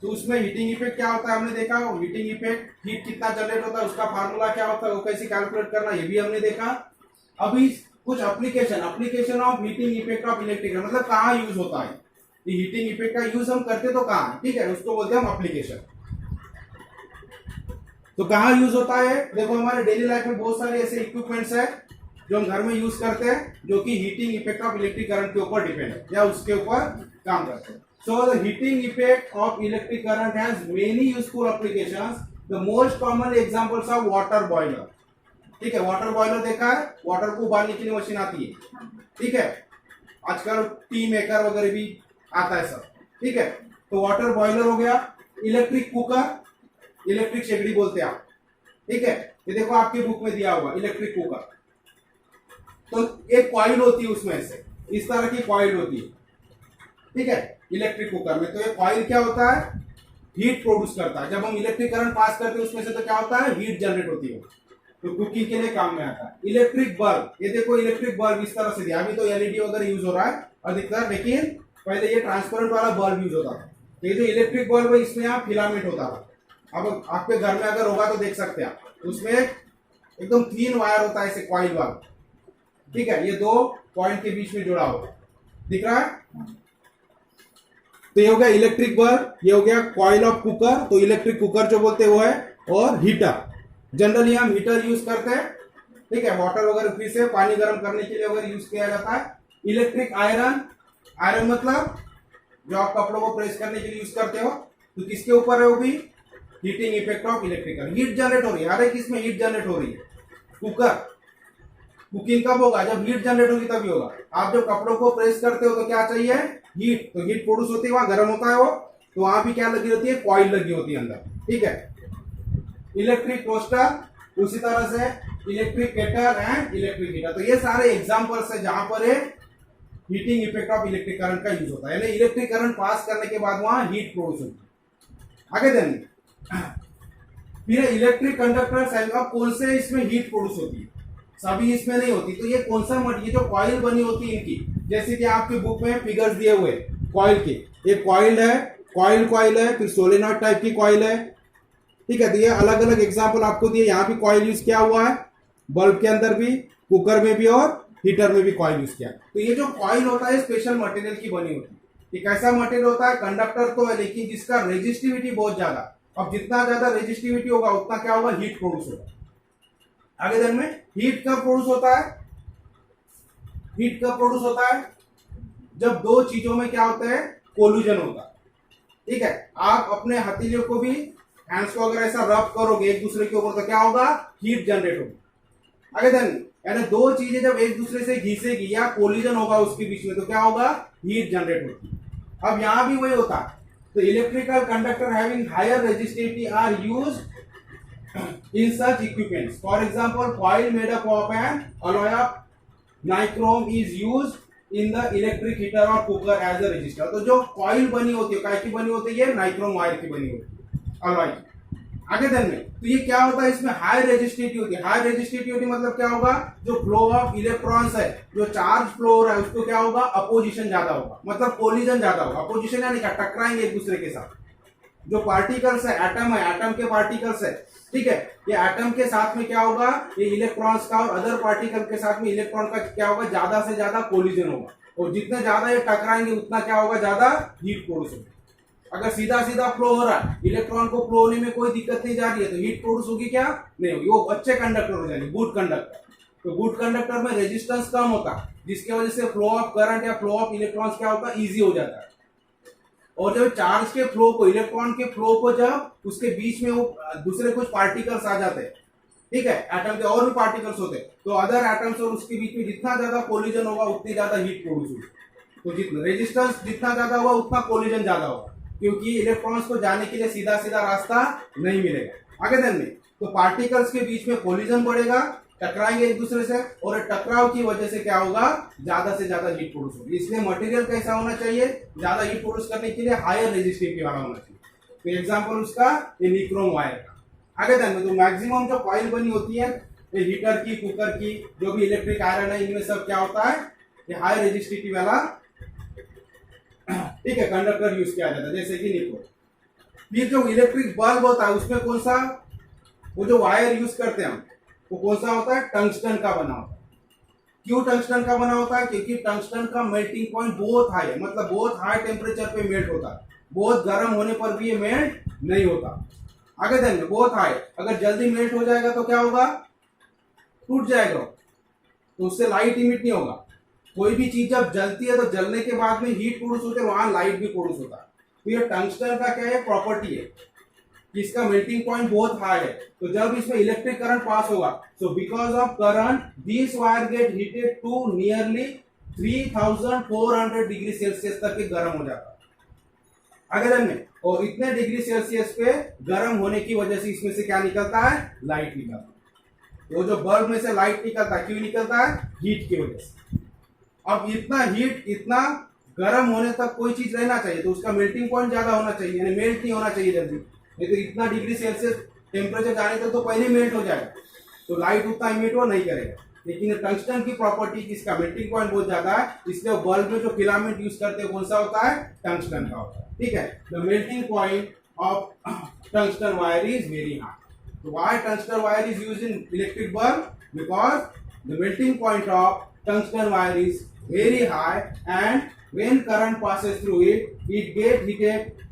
तो उसमें हीटिंग इफेक्ट क्या होता है हमने देखा, हीटिंग इफेक्ट हीट कितना जनरेट होता है उसका फार्मूला क्या होता है, वो कैसे कैलकुलेट करना ये भी हमने देखा। अभी कुछ application of heating effect of electric, मतलब कहाँ यूज होता है ये हीटिंग इफेक्ट का यूज हम करते तो कहाँ, ठीक है, उसको बोलते हैं हम एप्लीकेशन। तो कहाँ यूज होता है, देखो हमारे डेली लाइफ में बहुत सारे ऐसे इक्विपमेंट्स है जो हम घर में यूज करते हैं जो कि heating effect of electric current के ऊपर डिपेंड है या उसके ऊपर काम करते हैं। So the heating effect of electric current has many useful applications. The most common examples of water boiler, ठीक है, वाटर बॉयलर देखा है, वाटर को उबालने के लिए मशीन आती है, ठीक है, आजकल टी मेकर वगैरह भी आता है सब, ठीक है। तो वाटर बॉयलर हो गया। इलेक्ट्रिक कुकर, इलेक्ट्रिक शेगड़ी बोलते हैं आप, ठीक है, ये देखो आपके बुक में दिया हुआ इलेक्ट्रिक कुकर। तो एक कॉइल होती है उसमें से, इस तरह की कॉइल होती है, ठीक है, इलेक्ट्रिक कुकर में। तो ये कॉइल क्या होता है, हीट प्रोड्यूस करता है। जब हम इलेक्ट्रिक करंट पास करते हैं उसमें से तो क्या होता है, हीट जनरेट होती है, तो कुकिंग के लिए काम में आता है। इलेक्ट्रिक बल्ब, ये देखो इलेक्ट्रिक बल्ब इस तरह से दिया, अभी तो एलईडी वगैरह यूज हो रहा है अधिकतर, लेकिन पहले ये ट्रांसपेरेंट वाला बल्ब यूज होता था। तो ये जो इलेक्ट्रिक बल्ब है इसमें आप फिलामेंट होता था। अब आपके घर में अगर होगा तो देख सकते हैं आप, उसमें एकदम थीन वायर होता है ऐसे कॉइल वाला, ठीक है, ये दो पॉइंट के बीच में जुड़ा होगा, दिख रहा है। तो ये हो गया इलेक्ट्रिक बल्ब, ये हो गया कॉइल ऑफ कुकर। तो इलेक्ट्रिक कुकर जो बोलते हैं वो है, और हीटर, जनरली हम हीटर यूज करते हैं, ठीक है, वाटर वगैरह फिर से पानी गर्म करने के लिए वगैरह यूज किया जाता है। इलेक्ट्रिक आयरन, आयरन मतलब जो आप कपड़ों को प्रेस करने के लिए यूज करते हो, तो किसके ऊपर है वो भी, heating effect of electrical, heat generate हो रही है, हर एक इसमें हीट जनरेट हो रही है। कुकर, कुकिंग कब होगा, जब हीट जनरेट होगी तभी होगा। आप जब कपड़ों को प्रेस करते हो तो क्या चाहिए, हीट, तो हीट प्रोड्यूस होती है, वहां गर्म होता है वो, तो वहां भी क्या लगी होती है, कॉइल लगी होती है अंदर, ठीक है। इलेक्ट्रिक टोस्टर, उसी तरह से electric kettle and electric heater. तो ये सारे एग्जांपल्स है जहां पर heating effect of electric current का यूज होता है, यानी इलेक्ट्रिक करंट पास करने के बाद वहां हीट प्रोड्यूस होती है। आगे देंगे फिर इलेक्ट्रिक कंडक्टर्स, अब कौन से इसमें हीट प्रोड्यूस होती है, सभी इसमें नहीं होती। तो ये कौन सा ये जो कॉइल बनी होती है इनकी, जैसे कि आपके बुक में फिगर्स दिए हुए कॉइल के, एक कॉइल है, कॉइल है, फिर सोलेनॉइड टाइप की कॉइल है, ठीक है। तो ये अलग अलग एग्जांपल आपको दिए, यहाँ भी कॉइल यूज किया हुआ है, बल्ब के अंदर भी, कुकर में भी और हीटर में भी कॉइल यूज किया। तो ये जो कॉइल होता है स्पेशल मटेरियल की बनी होती है। ये कैसा मटेरियल होता है, कंडक्टर तो है लेकिन जिसका रेजिस्टिविटी बहुत ज्यादा। अब जितना ज्यादा रेजिस्टिविटी होगा उतना क्या होगा, हीट प्रोड्यूस होगा। आगे दिन में हीट कब प्रोड्यूस होता है, हीट कब प्रोड्यूस होता है, जब दो चीजों में क्या होता है, कोल्यूजन होता है, ठीक है। आप अपने हथेलियों को भी, हैंड्स को अगर ऐसा रब करोगे एक दूसरे के ऊपर तो क्या होगा, हीट जनरेट होगी। आगे दिन यानी दो चीजें जब एक दूसरे से घिसेगी या कोलिजन होगा उसके बीच में तो क्या होगा, हीट जनरेट होगी। अब यहां भी वही होता है। तो electrical conductor having higher resistivity are used in such equipments. For example coil made up of an alloy of nichrome is used in the electric heater or cooker as a resistor। तो जो coil बनी होती है, काय की बनी होती है, नाइक्रोम वायर की बनी होती है, alloy की। आगे दिन में तो ये क्या होता है, इसमें हाई रेजिस्टिविटी होती है। हाई रेजिस्टिविटी मतलब क्या होगा, जो फ्लो ऑफ इलेक्ट्रॉन्स है, जो चार्ज फ्लो हो रहा है उसको क्या होगा, अपोजिशन ज्यादा होगा, मतलब कोलिजन ज्यादा होगा। अपोजिशन यानी क्या, टकराएंगे एक दूसरे के साथ, जो पार्टिकल्स है, एटम है, एटम के पार्टिकल्स है, ठीक है, ये एटम के साथ में क्या होगा, ये इलेक्ट्रॉन्स का और अदर पार्टिकल के साथ में इलेक्ट्रॉन का क्या होगा, ज्यादा से ज्यादा कोलिजन होगा, और जितने ज्यादा ये टकराएंगे उतना क्या होगा, ज्यादा हीट प्रोड्यूस होगी। अगर सीधा सीधा फ्लो हो रहा है, इलेक्ट्रॉन को फ्लो होने में कोई दिक्कत नहीं जा रही है, तो हीट प्रोड्यूस होगी क्या, नहीं होगी, वो अच्छे कंडक्टर हो जाएंगे, गुड कंडक्टर। तो गुड कंडक्टर में रेजिस्टेंस कम होता है, जिसकी वजह से फ्लो ऑफ करंट या फ्लो ऑफ इलेक्ट्रॉन्स क्या होता है, इजी हो जाता है। और जब चार्ज के फ्लो को, इलेक्ट्रॉन के फ्लो को जब उसके बीच में वो दूसरे कुछ पार्टिकल्स आ जाते हैं, ठीक है, एटम के और भी पार्टिकल्स होते हैं, तो अदर एटम्स और उसके बीच में जितना ज्यादा कोलिजन होगा उतनी ज्यादा हीट प्रोड्यूस होगी। तो जितना रेजिस्टेंस जितना ज्यादा होगा उतना कोलिजन ज्यादा होगा, क्योंकि इलेक्ट्रॉन्स को जाने के लिए सीधा सीधा रास्ता नहीं मिलेगा आगे देन में। तो पार्टिकल्स के बीच में कोलिजन बढ़ेगा, टकराएंगे एक दूसरे से, और टकराव की वजह से क्या होगा, ज्यादा से ज्यादा हीट प्रोड्यूस होगी। इसलिए मटेरियल कैसा होना चाहिए, ज्यादा हीट प्रोड्यूस करने के लिए हायर रेजिस्टिविटी वाला होना चाहिए। तो एग्जांपल उसका ये निक्रोम वायर का। आगे देन में तो मैक्सिमम जो कॉइल बनी होती है, ये हीटर की, कुकर की, जो भी इलेक्ट्रिक आयरन है, इनमें सब क्या होता है, ये हाई रेजिस्टिविटी वाला, ठीक है, कंडक्टर यूज किया जाता है, जैसे कि निक्रोम। फिर जो इलेक्ट्रिक बल्ब होता है उसमें कौन सा, वो जो वायर यूज करते हैं हम, वो कौन सा होता है, टंगस्टन का बना होता है। क्यों टंगस्टन का बना होता है, क्योंकि टंगस्टन का मेल्टिंग पॉइंट बहुत हाई है, मतलब बहुत हाई टेम्परेचर पे मेल्ट होता है, बहुत गर्म होने पर भी ये मेल्ट नहीं होता। आगे देंगे बहुत हाई, अगर जल्दी मेल्ट हो जाएगा तो क्या होगा, टूट जाएगा, तो उससे लाइट इमिट नहीं होगा। कोई भी चीज जब जलती है तो जलने के बाद में हीट प्रोड्यूस होते है, वहां लाइट भी प्रोड्यूस होता है। तो ये टंगस्टन का क्या है, प्रॉपर्टी है, इसका मेल्टिंग पॉइंट बहुत हाई है। तो जब इसमें इलेक्ट्रिक करंट पास होगा, so because of current this wire get heated to nearly 3400 degree Celsius तक के गर्म हो जाता है आगे में, और इतने डिग्री सेल्सियस पे गर्म होने की वजह से इसमें से क्या निकलता है, लाइट निकलता है। तो जो बल्ब में से लाइट निकलता है, क्यों निकलता है, हीट की वजह से। अब इतना हीट, इतना गर्म होने तक कोई चीज रहना चाहिए, तो उसका मेल्टिंग पॉइंट ज्यादा होना चाहिए, यानी मेल्ट नहीं होना चाहिए जल्दी, नहीं तो इतना डिग्री सेल्सियस टेम्परेचर जाने तक तो पहले मेल्ट हो जाएगा, तो लाइट उतना इमिट वो नहीं करेगा। लेकिन टंगस्टन की प्रॉपर्टी, इसका मेल्टिंग पॉइंट बहुत ज्यादा है, इसलिए बल्ब में जो फिलामेंट यूज करते हैं कौन सा होता है, टंगस्टन का होता है, ठीक है। The melting point of tungsten wire is very high. तो why tungsten wire is used in electric bulb, because the melting point of tungsten wire is very high, and when current passes through it get heated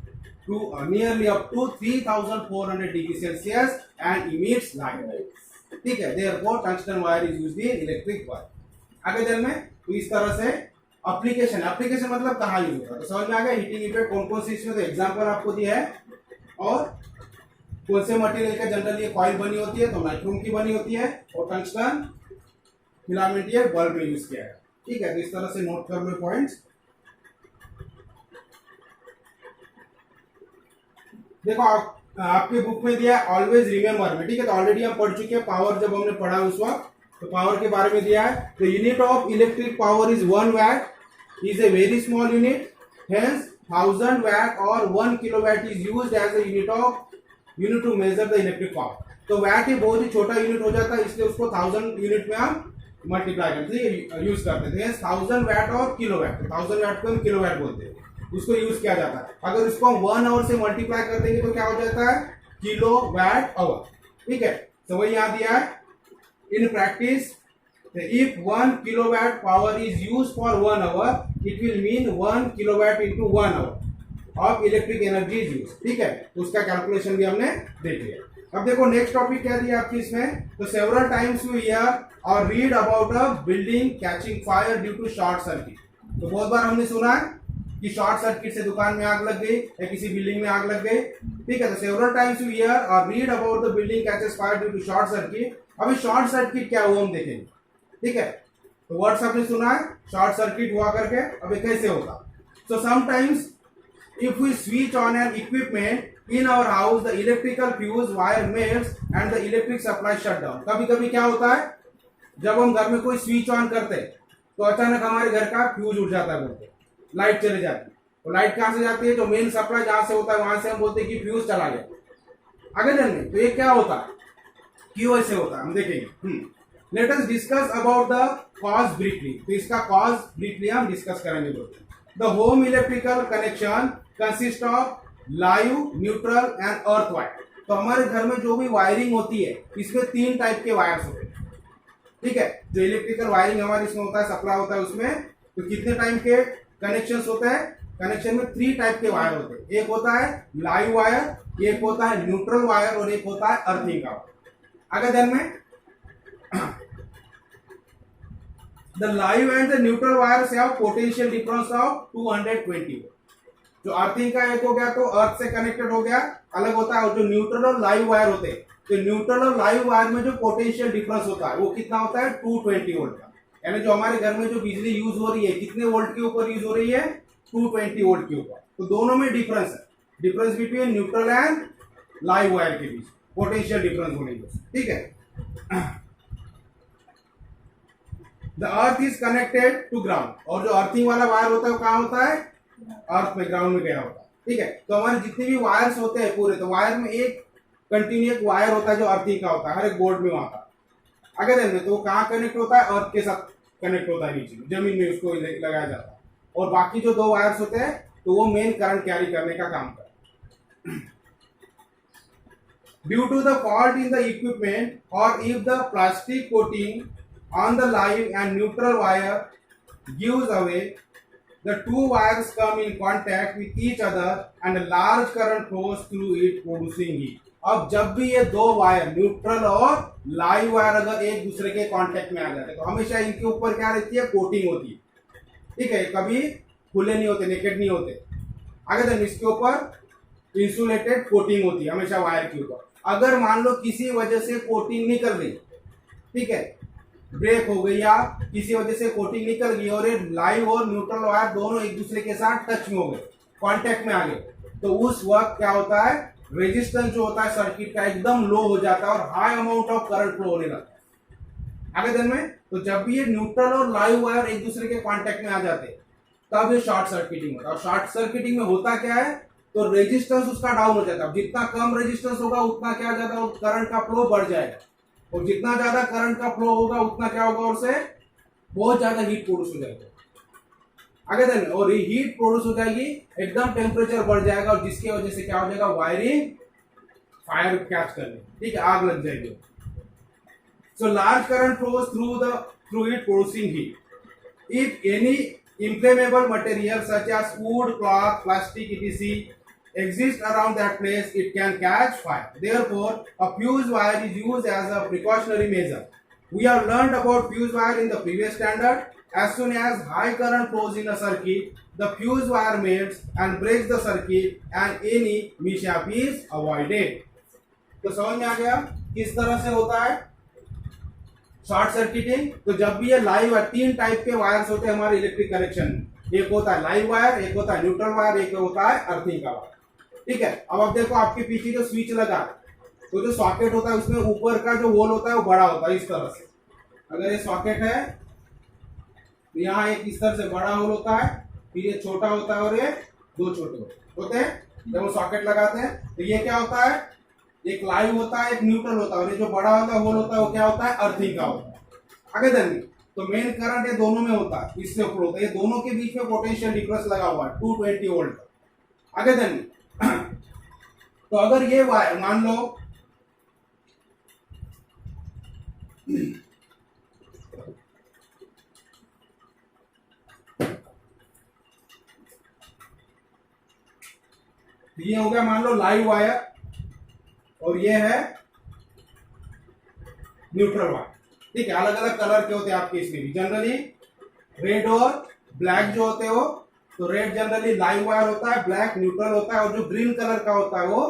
to nearly up to 3400 degree Celsius and emits light, ठीक है। therefore tungsten wire is used in electric bulb। आगे चल में, तो इस तरह से application, application मतलब कहाँ यूज होता है, तो समझ में आ गया हीटिंग इफेक्ट कौन कौन सी इसमें, तो एग्जांपल आपको दिया है। और कौन से मटेरियल का जनरली कॉइल बनी होती है, तो नाइट्रोम की बनी होती है, और टंगस्टन फिलामेंट ये बल्ब में यूज किया है, ठीक है। तो इस तरह से नोट कर लो पॉइंट्स। देखो आपके बुक में दिया है ऑलवेज रिमेंबर में, ठीक है, तो ऑलरेडी हम पढ़ चुके हैं पावर, जब हमने पढ़ा उस वक्त, तो पावर के बारे में दिया है। तो unit of electric power is 1 watt, is a very small unit, hence 1000 watt और 1 kilowatt is used as a unit to measure the electric power. तो वैट ही बहुत ही छोटा यूनिट हो जाता है, इसलिए उसको 1000 यूनिट में हम मल्टीप्लाई करते हैं, यूज करते थे। 1000 वैट और किलोवाट, 1000 वैट को हम किलोवाट बोलते हैं, उसको यूज किया जाता है। अगर इसको हम 1 आवर से मल्टीप्लाई कर देंगे तो क्या हो जाता है, किलोवाट आवर, ठीक है। तो वही यहाँ दिया है, in practice if 1 kilowatt power is use for 1 hour it will mean 1 kilowatt into 1 hour of electric energy is use, ठीक है। तो उसका कैलकुलेशन भी हमने देख लिया। अब देखो नेक्स्ट टॉपिक क्या दिया आपकी इसमें, तो सेवरल टाइम्स यू हियर और read about a building catching fire due to short circuit. तो बहुत बार हमने सुना है कि शॉर्ट सर्किट से दुकान में आग लग गई या किसी बिल्डिंग में आग लग गई, ठीक है। तो सेवरल टाइम्स यू हियर और read about the building catches fire due to short circuit. अभी शॉर्ट सर्किट क्या हुआ हम देखेंगे, ठीक है। तो वर्ड्स आपने सुना है शॉर्ट सर्किट हुआ करके, अभी कैसे होता। So sometimes if we switch on an equipment in our house the electrical fuse wire melts and the electric supply shut down। कभी कभी क्या होता है, जब हम घर में कोई स्विच ऑन करते हैं तो अचानक हमारे घर का फ्यूज उड़ जाता है, बोलते लाइट चले जाती है। तो लाइट कहाँ से जाती है, जो मेन सप्लाई जहां से होता है वहां से हम बोलते हैं कि फ्यूज चला गया। आगे जाएंगे तो ये क्या होता है, क्यों ऐसे होता है हम देखेंगे। Let us discuss about the cause briefly. तो इसका कॉज ब्रीफली हम डिस्कस करेंगे। बोलते The home electrical connection consists of live, neutral and earth wire. तो हमारे घर में जो भी वायरिंग होती है इसमें 3 टाइप के वायर्स होते हैं, ठीक है। जो इलेक्ट्रिकल वायरिंग हमारे इसमें होता है, सप्लाई होता है उसमें, तो कितने टाइप के कनेक्शंस होते हैं? कनेक्शन में 3 टाइप के वायर होते हैं। एक होता है लाइव वायर, एक होता है न्यूट्रल वायर और एक होता है अर्थिंग का वायर। आगे ध्यान में, the live and the neutral wires have potential difference of 220 volt. जो अर्थिंग का एक हो गया तो अर्थ से कनेक्टेड हो गया, अलग होता है। और जो न्यूट्रल और लाइव वायर होते हैं, तो न्यूट्रल और लाइव वायर में जो पोटेंशियल डिफरेंस होता है वो कितना होता है? 220 वोल्ट का। यानी जो हमारे घर में जो बिजली यूज हो रही है कितने वोल्ट के ऊपर यूज हो रही है? 220 वोल्ट के ऊपर। तो दोनों में डिफरेंस है, difference between neutral and live wire के बीच पोटेंशियल डिफरेंस होने की, ठीक है। The earth is connected to ground, और जो अर्थिंग वाला वायर होता है वो कहाँ होता है? अर्थ में, ग्राउंड में गया होता है, ठीक है। तो हमारे जितने भी वायर्स होते हैं पूरे, तो वायर में एक कंटिन्यूस वायर होता है जो अर्थिंग का होता है, हर एक बोर्ड में वहां का। अगर ध्यान में, तो वो कहाँ कनेक्ट होता है? अर्थ के साथ कनेक्ट होता है, नीचे जमीन में उसको लगाया जाता है। और बाकी जो 2 वायर्स होते हैं तो वो मेन करंट कैरी करने का काम करते हैं। Due to the fault in the equipment और if the plastic coating on the live and neutral wire gives away, the 2 wires come in contact with each other and a large current flows through it producing heat. अब जब भी ये 2 wire, neutral और live wire, अगर एक दूसरे के contact में आ जाते हैं तो हमेशा इनके ऊपर क्या रहती है? कोटिंग होती है, ठीक है। कभी खुले नहीं होते, नेकेड नहीं होते। आगे तो इसके ऊपर इंसुलेटेड कोटिंग होती है हमेशा वायर के ऊपर। अगर मान लो किसी वजह से कोटिंग निकल गई, ठीक है, ब्रेक हो गई या किसी वजह से कोटिंग निकल गई और ये लाइव और न्यूट्रल वायर दोनों एक दूसरे के साथ टच में हो गए, कांटेक्ट में आ गए, तो उस वक्त क्या होता है? रेजिस्टेंस जो होता है सर्किट का एकदम लो हो जाता है और high amount of current flow होने लगता है। आगे दिन में, तो जब भी ये न्यूट्रल और लाइव वायर एक दूसरे के कांटेक्ट में आ जाते तब ये शॉर्ट सर्किटिंग होता है। और शॉर्ट सर्किटिंग में होता क्या है? तो रेजिस्टेंस उसका डाउन हो जाता है। जितना कम रेजिस्टेंस होगा उतना क्या ज्यादा करंट का फ्लो बढ़ जाएगा, और जितना ज्यादा करंट का फ्लो होगा उतना क्या होगा? और से बहुत ज्यादा हीट प्रोड्यूस हो जाएगा। आगे देन, और हीट प्रोड्यूस हो जाएगी, एकदम टेम्परेचर बढ़ जाएगा और जिसकी वजह से क्या हो जाएगा? वायरिंग फायर कैच करने, ठीक है, आग लग जाएगी। So large current flows through it producing heat. If any inflammable material such as wood, cloth, plastic, etc. exist around that place, it can catch fire. Therefore, a fuse wire is used as a precautionary measure. We have learned about fuse wire in the previous standard. As soon as high current flows in a circuit, the fuse wire melts and breaks the circuit, and any mishap is avoided. तो समझ में आ गया किस तरह से होता है short circuiting. तो जब भी ये लाइव है, 3 टाइप के वायर्स होते हैं हमारे इलेक्ट्रिक कनेक्शन में। एक होता है लाइव वायर, एक होता है न्यूट्रल वायर, एक होता है अर्थिंग का वायर, ठीक है। अब आप देखो आपके पीछे जो स्विच लगा तो जो सॉकेट होता है उसमें ऊपर का जो होल होता है वो बड़ा होता है इस तरह से। अगर ये सॉकेट है तो यहाँ एक इस तरह से बड़ा होल होता है, फिर ये छोटा होता है और ये 2 छोटे होते हैं। जब वो सॉकेट लगाते हैं तो ये क्या होता है? एक लाइव होता है, एक न्यूट्रल होता है, और ये जो बड़ा होता है होल होता है वो क्या होता है? अर्थिंग का होता है। आगे देंगे तो मेन करंट ये दोनों में होता है, इससे फ्लो होता है। ये दोनों के बीच में पोटेंशियल डिफरेंस लगा हुआ है 220 वोल्ट का। आगे देंगे तो अगर ये वायर मान लो ये हो गया मान लो लाइव वायर और ये है न्यूट्रल वायर, ठीक है। अलग अलग कलर के होते हैं आपके इसमें भी, जनरली रेड और ब्लैक जो होते हो, तो रेड जनरली लाइव वायर होता है, ब्लैक न्यूट्रल होता है, और जो ग्रीन कलर का होता है वो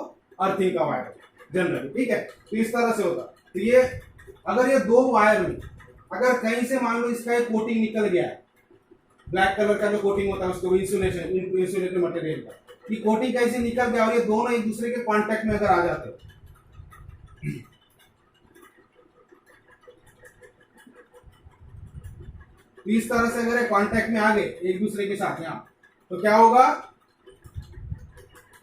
अर्थिंग का वायर जनरली, ठीक है। तो इस तरह से होता है। तो ये अगर ये 2 वायर में अगर कहीं से मान लो इसका एक कोटिंग निकल गया है, ब्लैक कलर का जो कोटिंग होता है उसको इंसुलेटेड मटेरियल का, ये कोटिंग कैसे निकल गया और ये दोनों एक दूसरे के कांटेक्ट में अगर आ जाते हैं तो इस तरह से अगर कांटेक्ट में आ गए एक दूसरे के साथ यहाँ, तो क्या होगा?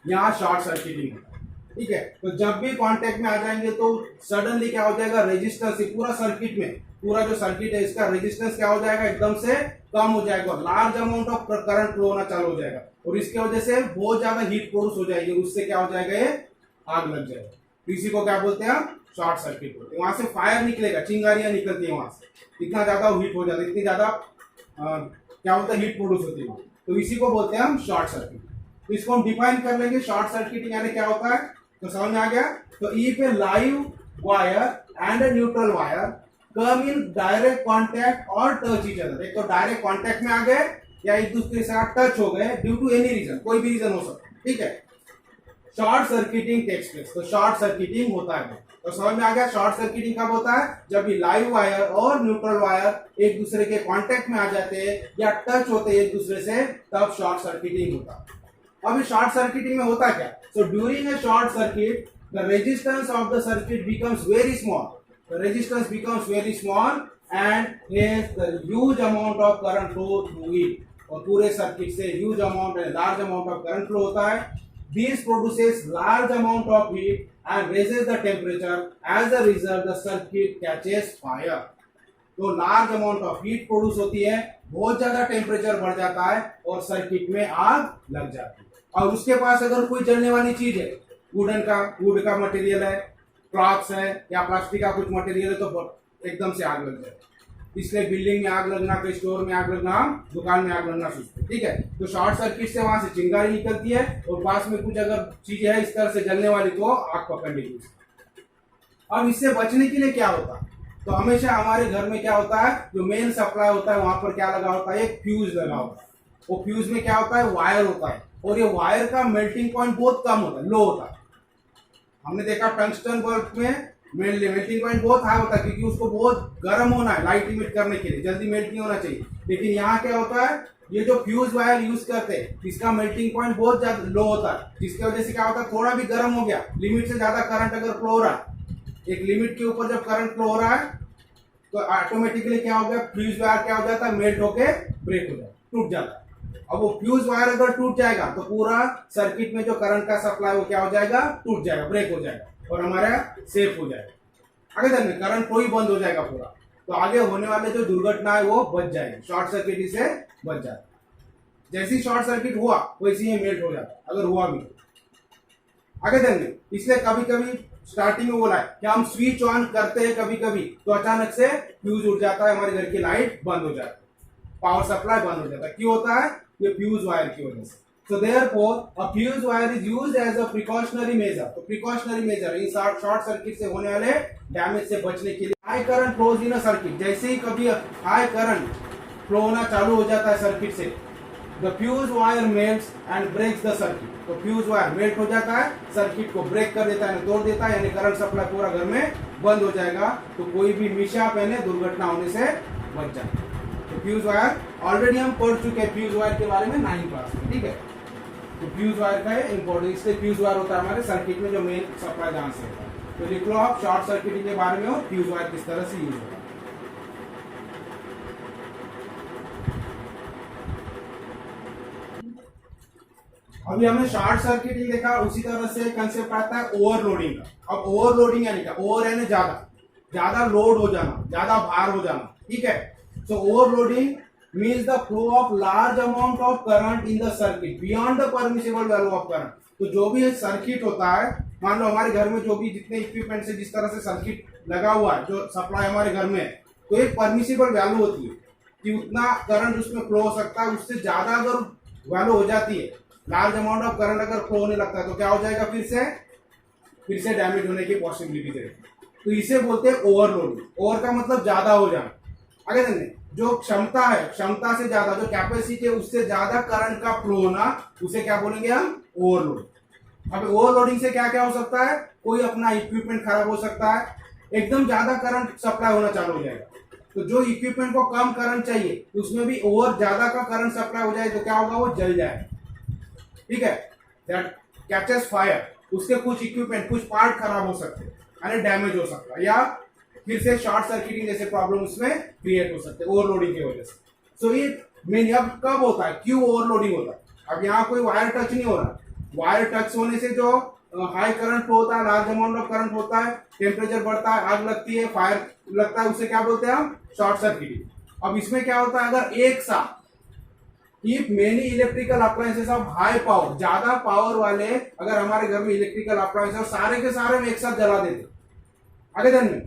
यहाँ शॉर्ट सर्किटिंग होगा, ठीक है। तो जब भी कांटेक्ट में आ जाएंगे तो सडनली क्या हो जाएगा? रेजिस्टेंस पूरा सर्किट में, पूरा जो सर्किट है इसका रेजिस्टेंस क्या हो जाएगा? एकदम से कम हो जाएगा, large amount of current flow होना चालू हो जाएगा और इसके वजह से बहुत ज्यादा हीट प्रोड्यूस हो जाएगी, उससे क्या हो जाएगा, ये आग लग जाएगा। इसी को क्या बोलते हैं हम, शॉर्ट सर्किट बोलते हैं। वहां से फायर निकलेगा, चिंगारियां निकलती है वहां से, इतना ज्यादा हीट हो जाता है, इतनी ज्यादा क्या होता है, हीट प्रोड्यूस होती है, तो इसी को बोलते हैं हम शॉर्ट सर्किट। तो इसको हम डिफाइन कर लेंगे, शॉर्ट सर्किटिंग यानी क्या होता है, तो समझ में आ गया। तो if A live wire and a neutral wire come in direct contact और टच ईच अदर, एक तो डायरेक्ट कांटेक्ट में आ गए या एक दूसरे के साथ टच हो गए ड्यू टू एनी रीजन, कोई भी रीजन हो सकता है, ठीक है, शॉर्ट सर्किटिंग टेक्स प्लेस, तो शॉर्ट सर्किटिंग होता है। तो समझ में आ गया, शॉर्ट सर्किटिंग कब होता है, जब भी लाइव वायर और न्यूट्रल वायर एक दूसरे के कांटेक्ट में आ जाते हैं या टच होते हैं एक दूसरे से, तब शॉर्ट सर्किटिंग होता है। अब शॉर्ट सर्किटिंग में होता क्या, so during a short circuit the resistance of the circuit becomes very small, the resistance becomes very small and the huge amount of current flow through it, और पूरे circuit से huge amount large amount of current flow होता है। This produces large amount of heat and raises the temperature. As a result, the circuit catches fire. तो large amount of heat produce होती है, बहुत ज्यादा टेम्परेचर बढ़ जाता है और सर्किट में आग लग जाती है। और उसके पास अगर कोई जलने वाली चीज है, वुड का मटेरियल है, क्लॉथ्स है या प्लास्टिक का कुछ मटेरियल है, तो एकदम से आग लग जाए। इसलिए बिल्डिंग में आग लगना, कोई स्टोर में आग लगना, दुकान में आग लगना सुस्त है, ठीक है। तो शॉर्ट सर्किट से वहां से चिंगारी निकलती है और पास में कुछ अगर चीज है इस तरह से जलने वाली तो आग पकड़ लेगी। अब इससे बचने के लिए क्या होता है, तो हमेशा हमारे घर में क्या होता है, जो मेन सप्लाई होता है वहां पर क्या लगा होता है, एक फ्यूज लगा होता है। वो फ्यूज में क्या होता है, वायर होता है, और ये वायर का मेल्टिंग पॉइंट बहुत कम होता है, लो होता है। हमने देखा टंगस्टन बल्ब में मेल्टिंग पॉइंट बहुत हाई होता है, क्योंकि उसको बहुत गर्म होना है लाइट इमिट करने के लिए, जल्दी मेल्ट नहीं होना चाहिए। लेकिन यहाँ क्या होता है, ये जो फ्यूज वायर यूज करते हैं इसका मेल्टिंग पॉइंट बहुत ज्यादा लो होता है, जिसकी वजह से क्या होता है, थोड़ा भी गर्म हो गया, लिमिट से ज्यादा करंट अगर फ्लो हो रहा है, एक लिमिट के ऊपर जब करंट फ्लो हो रहा है तो ऑटोमेटिकली क्या हो गया, फ्यूज वायर क्या हो जाता है, मेल्ट होके ब्रेक हो जाता है, टूट जाता है। अब वो फ्यूज वायर अगर टूट जाएगा तो पूरा सर्किट में जो करंट का सप्लाई वो क्या हो जाएगा, टूट जाएगा, ब्रेक हो जाएगा और हमारा सेफ हो जाएगा। आगे चलने करंट फ्लो ही बंद हो जाएगा पूरा, तो आगे होने वाले जो दुर्घटना है वो बच जाएगी, शॉर्ट सर्किट से बच जाता है। जैसे ही शॉर्ट सर्किट हुआ वैसे ही मेल्ट हो जाता है, अगर हुआ भी। आगे चलने, इसलिए कभी कभी स्टार्टिंग में बोला है कि हम स्विच ऑन करते हैं कभी कभी तो अचानक से फ्यूज उड़ जाता है, हमारे घर की लाइट बंद हो जाती है, पावर सप्लाई बंद हो जाता है। क्यों होता है, ये फ्यूज वायर की वजह से। So therefore, a fuse wire is used as a precautionary measure. तो precautionary measure in short circuit से होने वाले डैमेज से बचने के लिए। High current flows in a circuit, जैसे ही कभी हाई करंट फ्लो होना चालू हो जाता है सर्किट से, the fuse wire melts and breaks the circuit. तो फ्यूज वायर मेल्ट हो जाता है, सर्किट को ब्रेक कर देता है, तोड़ देता है, यानी करंट सप्लाई पूरा घर में बंद हो जाएगा, तो कोई भी मिसहैप यानी दुर्घटना होने से बच जाए। तो फ्यूज वायर ऑलरेडी हम पढ़ चुके हैं, फ्यूज वायर के बारे में 9th क्लास में, ठीक है। तो फ्यूज वायर का इंपॉर्टेंस, इसलिए फ्यूज वायर होता है हमारे सर्किट में जो मेन सप्लाई जहां से होता है। तो लिख लो आप शॉर्ट सर्किटिंग के बारे में, और फ्यूज वायर किस तरह से यूज होगा। अभी हमने शॉर्ट सर्किटिंग देखा, उसी तरह से कंसेप्ट आता है ओवरलोडिंग का। अब ओवरलोडिंग यानी क्या, ओवर यानी ज्यादा लोड हो जाना, ज्यादा भार हो जाना, ठीक है। सो overloading means the flow of large amount of current in the circuit beyond the permissible value of current. तो जो भी सर्किट होता है, मान लो हमारे घर में जो भी जितने इक्विपमेंट से जिस तरह से सर्किट लगा हुआ है, जो सप्लाई हमारे घर में है, तो एक परमिसिबल वैल्यू होती है कि उतना करंट उसमें फ्लो हो सकता है। उससे ज्यादा अगर वैल्यू हो जाती है, लार्ज अमाउंट ऑफ करंट अगर फ्लो होने लगता है, तो क्या हो जाएगा, फिर से डैमेज होने की पॉसिबिलिटी रहेगी। तो इसे बोलते हैं ओवरलोडिंग। ओवर का मतलब ज्यादा हो जाना। आगे चलने, जो क्षमता है, क्षमता से ज्यादा, जो कैपेसिटी है उससे ज्यादा करंट का फ्लो होना, उसे क्या बोलेंगे हम, ओवरलोड। अब ओवरलोडिंग से क्या क्या हो सकता है, कोई अपना इक्विपमेंट खराब हो सकता है, एकदम ज्यादा करंट सप्लाई होना चालू हो जाएगा। तो जो इक्विपमेंट को कम करंट चाहिए उसमें भी ओवर ज्यादा का करंट सप्लाई हो जाए तो क्या होगा, वो जल जाएगा, ठीक है, दैट कैचेस फायर। उसके कुछ इक्विपमेंट, कुछ पार्ट खराब हो सकते हैं, यानी डैमेज हो सकता है, या फिर से शॉर्ट सर्किटिंग जैसे प्रॉब्लम उसमें क्रिएट हो सकते हैं ओवरलोडिंग की वजह से। सो ये मेन अब कब होता है, क्यों ओवरलोडिंग होता है। अब यहाँ कोई वायर टच नहीं हो रहा, वायर टच होने से जो हाई करंट फ्लो होता है, लार्ज अमाउंट ऑफ करंट होता है, टेम्परेचर बढ़ता है, आग लगती है, फायर लगता है, उसे क्या बोलते हैं हम, शॉर्ट सर्किटिंग। अब इसमें क्या होता है, अगर एक साथ if many electrical appliances of high power, ज्यादा पावर वाले अगर हमारे घर में इलेक्ट्रिकल अप्लायंस और सारे के सारे में एक साथ जला देते, आगे ध्यान में,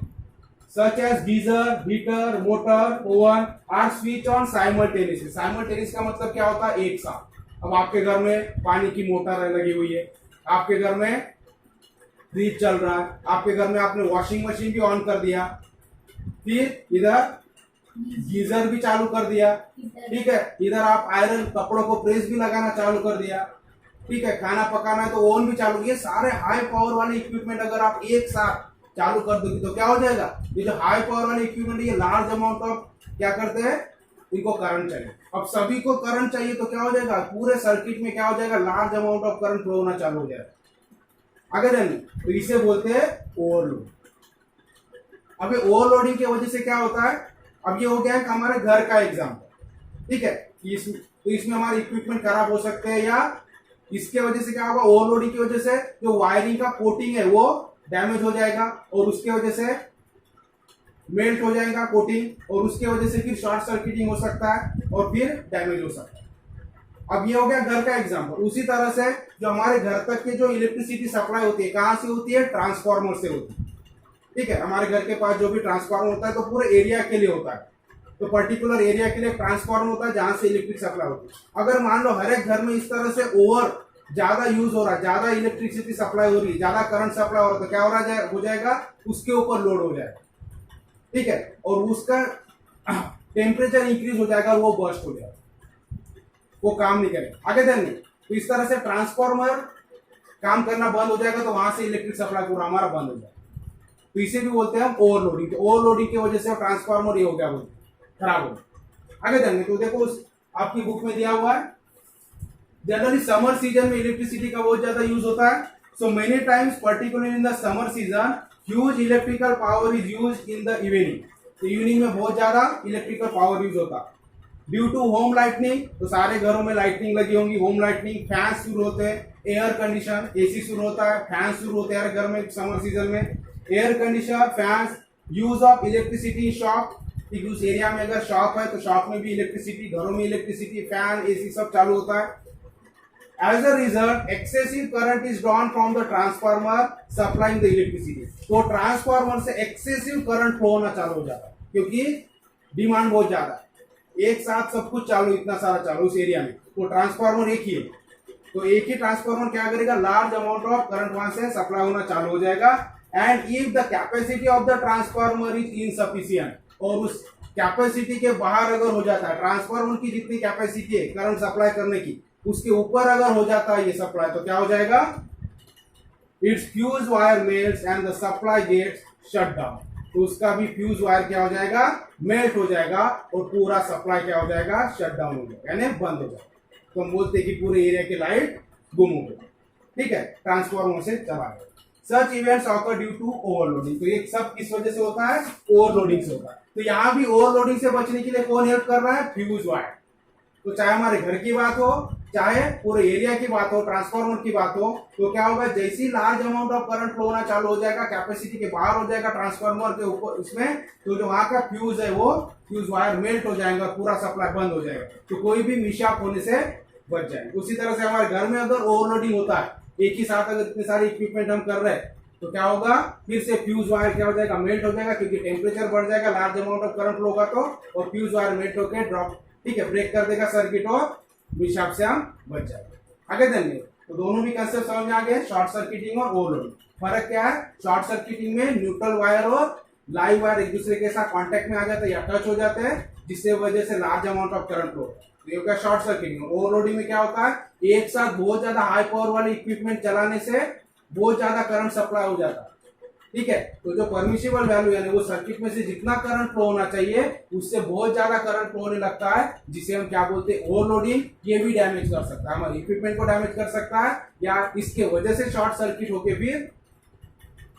such as geyser, heater, motor, oven are switch on simultaneously. Simultaneous का मतलब क्या होता है, एक साथ। अब आपके घर में पानी की मोटर लगी हुई है, आपके घर में फ्रिज चल रहा है, आपके घर में आपने वॉशिंग मशीन भी ऑन कर दिया, फिर इधर गीजर भी चालू कर दिया, ठीक है, इधर आप आयरन कपड़ों को प्रेस भी लगाना चालू कर दिया, ठीक है, खाना पकाना है तो ओवन भी चालू। ये सारे हाई पावर वाले इक्विपमेंट अगर आप एक साथ चालू कर दोगे तो क्या हो जाएगा, ये जो हाई पावर वाले इक्विपमेंट ये लार्ज अमाउंट ऑफ क्या करते हैं, इनको करंट चाहिए। अब सभी को करंट चाहिए तो क्या हो जाएगा, पूरे सर्किट में क्या हो जाएगा, large amount of current flow होना चालू हो जाएगा। आगे जानिए, तो इसे बोलते हैं ओवरलोड। अब ये ओवरलोडिंग की वजह से क्या होता है, अब ये हो गया है कि हमारे घर का एग्जाम्पल, ठीक है, तो इसमें हमारे इक्विपमेंट खराब हो सकते हैं, या इसके वजह से क्या होगा, ओवरलोडिंग की वजह से जो वायरिंग का कोटिंग है वो डैमेज हो जाएगा और उसके वजह से मेल्ट हो जाएगा कोटिंग, और उसके वजह से फिर शॉर्ट सर्किटिंग हो सकता है और फिर डैमेज हो सकता है। अब ये हो गया घर का एग्जाम्पल। उसी तरह से जो हमारे घर तक के जो इलेक्ट्रिसिटी सप्लाई होती है कहां से होती है, ट्रांसफार्मर से होती है, ठीक है। हमारे घर के पास जो भी ट्रांसफार्मर होता है तो पूरे एरिया के लिए होता है, तो पर्टिकुलर एरिया के लिए ट्रांसफार्मर होता है जहां से इलेक्ट्रिक सप्लाई होती है। अगर मान लो हर एक घर में इस तरह से ओवर ज्यादा यूज हो रहा है, ज्यादा इलेक्ट्रिसिटी सप्लाई हो रही है, ज्यादा करंट सप्लाई हो रहा है, तो क्या हो जाएगा, उसके ऊपर लोड हो जाएगा, ठीक है, और उसका टेम्परेचर इंक्रीज हो जाएगा, वो बर्स्ट हो जाएगा, वो काम नहीं करेगा। आगे ध्यान नहीं, तो इस तरह से ट्रांसफार्मर काम करना बंद हो जाएगा तो वहां से इलेक्ट्रिक सप्लाई पूरा हमारा बंद हो जाएगा, तो इसे भी बोलते हैं हम ओवरलोडिंग। तो ओवरलोडिंग की वजह से ट्रांसफार्मर ये हो गया, खराब हो गया। आगे ध्यान, तो देखो आपकी बुक में दिया हुआ है, जनरली समर सीजन में इलेक्ट्रिसिटी का बहुत ज्यादा यूज होता है। So many times particularly in the summer season huge electrical power is use in the evening. तो इवनिंग में बहुत ज्यादा इलेक्ट्रिकल पावर यूज होता है। ड्यू टू होम लाइटनिंग, तो सारे घरों में लाइटनिंग लगी होंगी, होम लाइटनिंग, फैन शुरू होते हैं, एयर कंडीशन, एसी शुरू होता है, फैन शुरू होते हैं हर घर में समर सीजन में, air conditioner, fans, use of electricity shop, उस एरिया में अगर शॉप है तो शॉप में भी इलेक्ट्रिसिटी, घरों में इलेक्ट्रिसिटी, फैन, एसी सब चालू होता है। As a result, excessive current is drawn from the transformer supplying the electricity. तो ट्रांसफार्मर से एक्सेसिव करंट फ्लो होना चालू हो जाता है क्योंकि डिमांड बहुत ज्यादा है, एक साथ सब कुछ चालू, इतना सारा चालू उस एरिया में, तो ट्रांसफार्मर एक ही है, तो एक ही ट्रांसफार्मर क्या करेगा, लार्ज अमाउंट ऑफ करंट वहां से सप्लाई होना चालू हो जाएगा। And if the capacity of the transformer is insufficient, और उस कैपेसिटी के बाहर अगर हो जाता है, ट्रांसफार्मर की जितनी कैपेसिटी है करंट सप्लाई करने की, उसके ऊपर अगर हो जाता है ये सप्लाई, तो क्या हो जाएगा, its fuse wire melts and the supply gets shut down. तो उसका भी फ्यूज वायर क्या हो जाएगा, मेल्ट हो जाएगा और पूरा सप्लाई क्या हो जाएगा, शट डाउन हो जाएगा, यानी बंद हो जाएगा। तो हम बोलते हैं कि पूरे एरिया की लाइट गुम हो गई, ठीक है, ट्रांसफार्मर से चला गया। Such events occur due to overloading, तो ये सब किस वजह से होता है, ओवरलोडिंग से होता है। तो यहाँ भी ओवरलोडिंग से बचने के लिए कौन हेल्प कर रहा है, फ्यूज वायर। तो चाहे हमारे घर की बात हो, चाहे पूरे एरिया की बात हो, ट्रांसफार्मर की बात हो, तो क्या होगा, जैसी large amount of current flow होना चालू हो जाएगा, कैपेसिटी के बाहर हो जाएगा ट्रांसफार्मर के ऊपर, उसमें तो जो वहां का फ्यूज है वो फ्यूज वायर मेल्ट हो जाएगा, पूरा सप्लाई बंद हो जाएगा, तो कोई भी मिसअप होने से बच जाएगा। उसी तरह से हमारे घर में अगर ओवरलोडिंग होता है, एक ही साथ अगर इतने सारे इक्विपमेंट हम कर रहे हैं, तो क्या होगा, फिर से फ्यूज वायर क्या हो जाएगा, मेल्ट हो जाएगा, क्योंकि टेम्परेचर बढ़ जाएगा, large amount of current flow होगा तो, और फ्यूज वायर मेल्ट होकर ड्रॉप, ठीक है, ब्रेक कर देगा सर्किट और मिसअप से हम बच जाएंगे। आगे देंगे तो दोनों भी कंसेप्ट समझ में आ गए, शॉर्ट सर्किटिंग और ओवरलोडिंग। फर्क क्या है, शॉर्ट सर्किटिंग में न्यूट्रल वायर और लाइव वायर एक दूसरे के साथ कांटेक्ट में आ जाते हैं या टच हो जाते हैं, जिससे वजह से large amount of current flow, तो ये क्या शॉर्ट सर्किटिंग। ओवरलोडिंग में क्या होता है, एक साथ बहुत ज्यादा हाई पावर वाले इक्विपमेंट चलाने से बहुत ज्यादा करंट सप्लाई हो जाता है, ठीक है, तो जो परमिशिबल वैल्यू यानी वो सर्किट में से जितना करंट फ्लो होना चाहिए उससे बहुत ज्यादा करंट फ्लो होने लगता है, जिसे हम क्या बोलते हैं, ओवरलोडिंग। ये भी डैमेज कर सकता है, हमारे इक्विपमेंट को डैमेज कर सकता है, या इसके वजह से शॉर्ट सर्किट होके फिर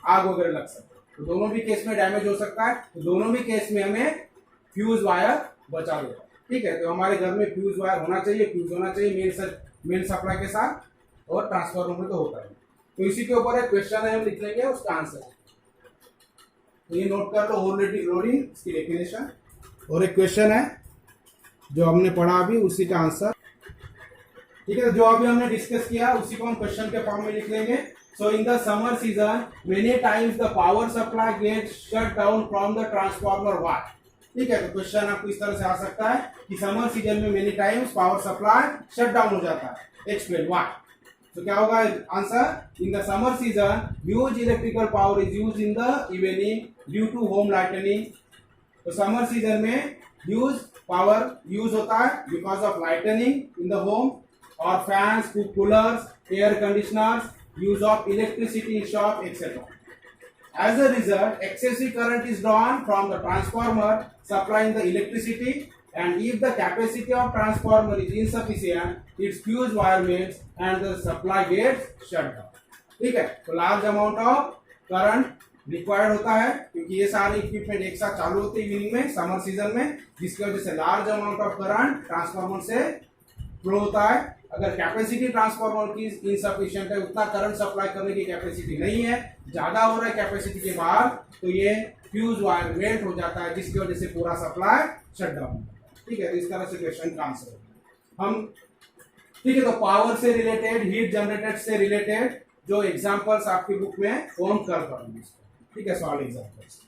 आग वगैरह लग सकता है, तो दोनों भी केस में डैमेज हो सकता है। तो दोनों भी केस में हमें फ्यूज वायर बचा देगा, ठीक है, तो हमारे घर में फ्यूज वायर होना चाहिए, फ्यूज होना चाहिए मेन सप्लाई के साथ, और ट्रांसफार्मर में तो होता है। तो इसी के ऊपर एक क्वेश्चन है, हम लिख लेंगे उसका आंसर, तो ये नोट कर लो, ओवरलोडिंग इसकी डेफिनेशन, और एक क्वेश्चन है जो हमने पढ़ा अभी, उसी का आंसर। ठीक है, जो अभी हमने डिस्कस किया उसी को हम क्वेश्चन के फॉर्म में लिख लेंगे। So in the summer season many times the power supply get shut down from the transformer why. ठीक है, तो क्वेश्चन आपको इस तरह से आ सकता है कि समर सीजन में many times power supply shut down हो जाता है, एक्सप्लेन व्हाई। तो क्या होगा answer? In the summer season huge electrical power is use in the evening due to home lightning. तो समर सीजन में ह्यूज पावर यूज होता है because of lightning in the home, और fans, coolers, air conditioners, use of electricity in shop, etc. As a result, excessive current is drawn from the transformer supplying the electricity, and if the capacity of transformer is insufficient, its fuse wire melts and the supply gets shut down. ठीक है, तो large amount of current required होता है क्योंकि ये सारे equipment एक साथ चालू होते हैं इवनिंग में, समर सीजन में, जिसकी वजह से large amount of current transformer से फ्लो होता है। अगर कैपेसिटी ट्रांसफार्मर की इनसफिशिएंट है, उतना करंट सप्लाई करने की कैपेसिटी नहीं है, ज्यादा हो रहा है कैपेसिटी के बाद, तो ये फ्यूज वायर मेल्ट हो जाता है, जिसकी वजह से पूरा सप्लाई शट डाउन होता है। ठीक है, तो इस तरह से क्वेश्चन का आंसर होगा हम। ठीक है, तो पावर से रिलेटेड, हीट जनरेटेड से रिलेटेड जो एग्जांपल्स आपकी बुक में, वो हम कर पाएंगे। ठीक है, सॉल्व एग्जांपल्स।